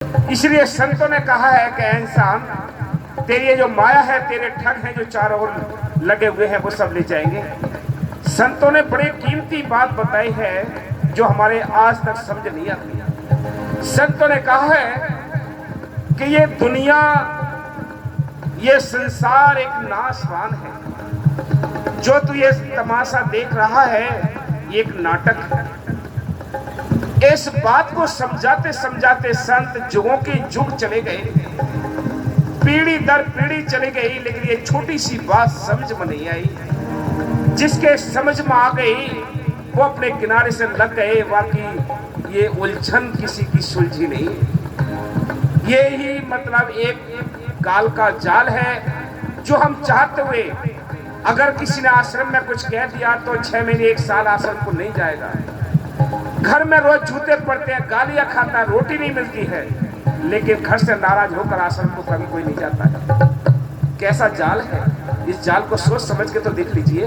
इसलिए संतों ने कहा है कि इंसान, तेरी ये जो माया है, तेरे ठग हैं जो चारों ओर लगे हुए हैं, वो सब ले जाएंगे। संतों ने बड़ी कीमती बात बताई है जो हमारे आज तक समझ नहीं आती। संतों ने कहा है कि ये दुनिया, ये संसार एक नाशवान है। जो तू ये तमाशा देख रहा है, ये एक नाटक है। इस बात को समझाते समझाते संत जुगों के जुग चले गए, पीढ़ी दर पीढ़ी चली गई, लेकिन ये छोटी सी बात समझ में नहीं आई। जिसके समझ में आ गई वो अपने किनारे से लग गए। वाकई ये उलझन किसी की सुलझी नहीं। ये ही मतलब एक काल का जाल है जो हम चाहते हुए, अगर किसी ने आश्रम में कुछ कह दिया तो 6 महीने 1 साल आश्रम को नहीं जाएगा। घर में रोज जूते पड़ते हैं, गालियां खाता है, रोटी नहीं मिलती है, लेकिन घर से नाराज होकर आश्रम को कभी कोई नहीं जाता है। कैसा जाल है, इस जाल को सोच समझ के तो देख लीजिए।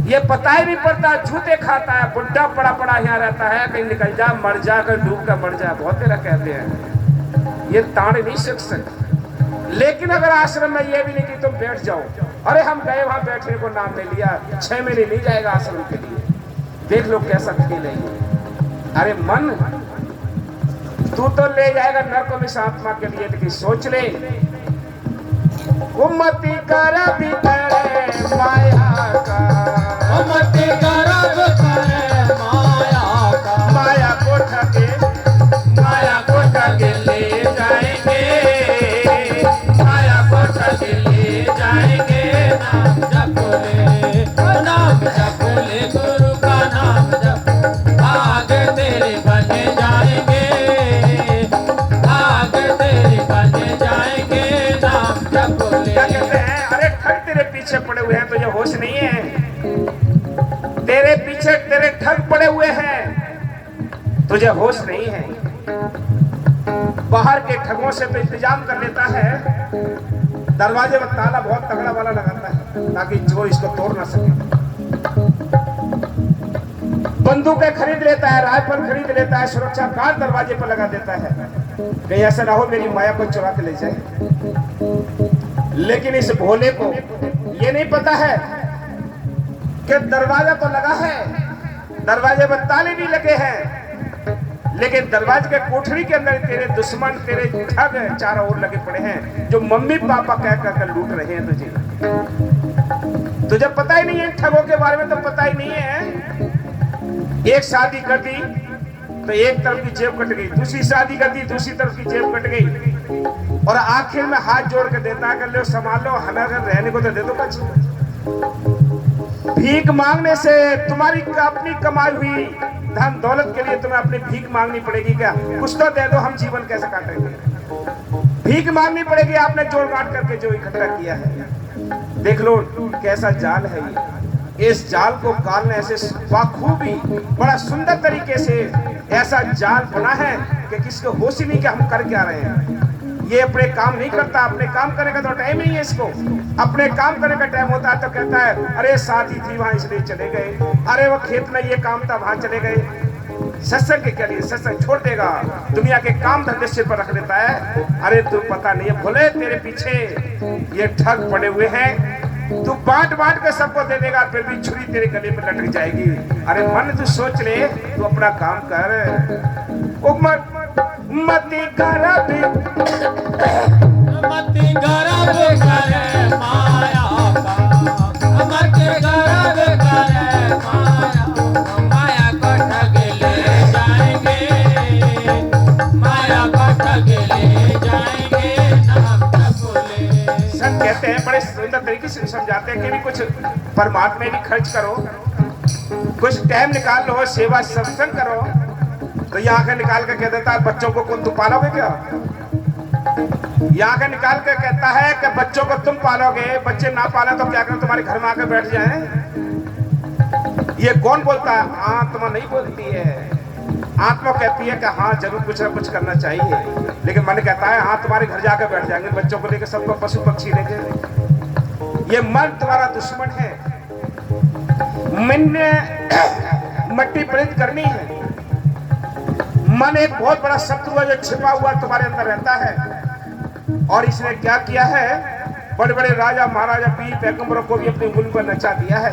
ये पता ही नहीं पड़ता, जूते खाता है, बुढ़ा पड़ा पड़ा यहाँ रहता है, कहीं निकल जा, मर जा, कहीं डूब कर मर जा, बहुत तेरा कहते हैं। ये ताड़ नहीं सीख सकते। लेकिन अगर आश्रम में ये भी नहीं कि तुम बैठ जाओ, अरे हम गए वहां बैठने को नाम ले लिया, 6 महीने नहीं जाएगा आश्रम के लिए। देख लो कैसा खेल है। अरे मन, तू तो ले जाएगा नरक में आत्मा के लिए, लेकिन सोच ले, उम्मती कर भीतर माया का, उम्मती कर भीतर माया का, माया को ठगे, माया को ठगे ले जाएंगे, माया को ठगे ले जाएंगे। नाम जपोले, नाम जपोले, गुरु का नाम जप, आगे तेरे बन जाएंगे, आगे तेरे बन जाएंगे। नाम जपोले। क्या कहते हैं? अरे ठग तेरे पीछे पड़े हुए हैं, तुझे होश नहीं है? तेरे पीछे तेरे ठग पड़े हुए हैं, तुझे होश नहीं है। बाहर के ठगों से तो इंतजाम कर लेता है, दरवाजे में ताला बहुत तगड़ा वाला लगाता है ताकि चोर इसको तोड़ ना सके। बंदूकें खरीद लेता है, राइफल खरीद लेता है, सुरक्षा गार्ड दरवाजे पर लगा देता है, कहीं ऐसा ना हो मेरी माया को चुरा के ले जाए। लेकिन इस भोले को ये नहीं पता है कि दरवाजा तो लगा है, दरवाजे में ताले भी लगे हैं, लेकिन दरवाजे के कोठरी के अंदर तेरे दुश्मन, तेरे ठग चारों ओर लगे पड़े हैं, जो मम्मी पापा कह कर लूट रहे हैं तुझे। तुझे पता ही नहीं है ठगों के बारे में, तो पता ही नहीं है। एक शादी कर दी तो एक तरफ की जेब कट गई, दूसरी शादी कर दी, दूसरी तरफ की जेब कट गई, और आखिर में हाथ जोड़ के देता है, कर लो, संभाल लो, हमें अगर रहने को तो दे दो कुछ। भीख मांगने से तुम्हारी अपनी कमाई हुई धन दौलत के लिए तुम्हें अपनी भीख मांगनी पड़ेगी क्या? कुछ तो दे दो, हम जीवन कैसे काटेंगे? भीख मांगनी पड़ेगी आपने जोड़ काट करके जो इकट्ठा किया है। देख लो कैसा जाल है ये। इस जाल को काल ने ऐसे बाखूबी, बड़ा सुंदर तरीके से ऐसा जाल बना है कि किसको होश ही नहीं कि हम कर क्या रहे हैं। ये अपने काम नहीं करता, अपने काम करने का तो टाइम नहीं है इसको। अपने काम करने का टाइम होता है तो कहता है अरे शादी थी वहां इसलिए चले गए, अरे वो खेत में ये काम था वहां चले गए। सत्संग के क्या लिए? सत्संग छोड़ देगा, दुनिया के काम धंधे सिर पर रख लेता है। अरे तू पता नहीं है भोले, तेरे पीछे ये ठग पड़े हुए हैं, तू बांट बांट के सबको दे देगा, फिर भी छुरी तेरे गले में लटक जाएगी। अरे मन तू सोच ले, तू अपना काम कर। मती गरब, मती गरब करे माया का, मती गरब करे माया, माया को ठग ले जाएंगे, माया को ठग ले जाएंगे। नाम जपोले। संत कहते हैं, बड़े सुंदर तरीके से समझाते हैं कि भी कुछ परमात्मा भी खर्च करो, कुछ टाइम निकाल लो, सेवा सत्संग करो। तो ये आंखें निकाल के कह देता है बच्चों को कौन तुम पालोगे क्या? ये आंखें निकाल के कहता है कि बच्चों को तुम पालोगे, बच्चे ना पाले तो क्या करें, तुम्हारे घर में आकर बैठ जाएं। ये कौन बोलता है? आत्मा नहीं बोलती है। आत्मा कहती है कि हाँ जरूर कुछ ना कुछ करना चाहिए, लेकिन मन कहता है हाँ तुम्हारे घर जाकर बैठ जाएंगे, बच्चों को लेकर, सबको पशु पक्षी लेके। ये मन तुम्हारा दुश्मन है। मन ने मट्टी प्रेरित करनी है, मन एक बहुत बड़ा शत्रु है जो छिपा हुआ तुम्हारे अंदर रहता है। और इसने क्या किया है, बड़े बड़े राजा महाराजा पीर पैगंबरों को भी अपनी उंगली पर नचा दिया है।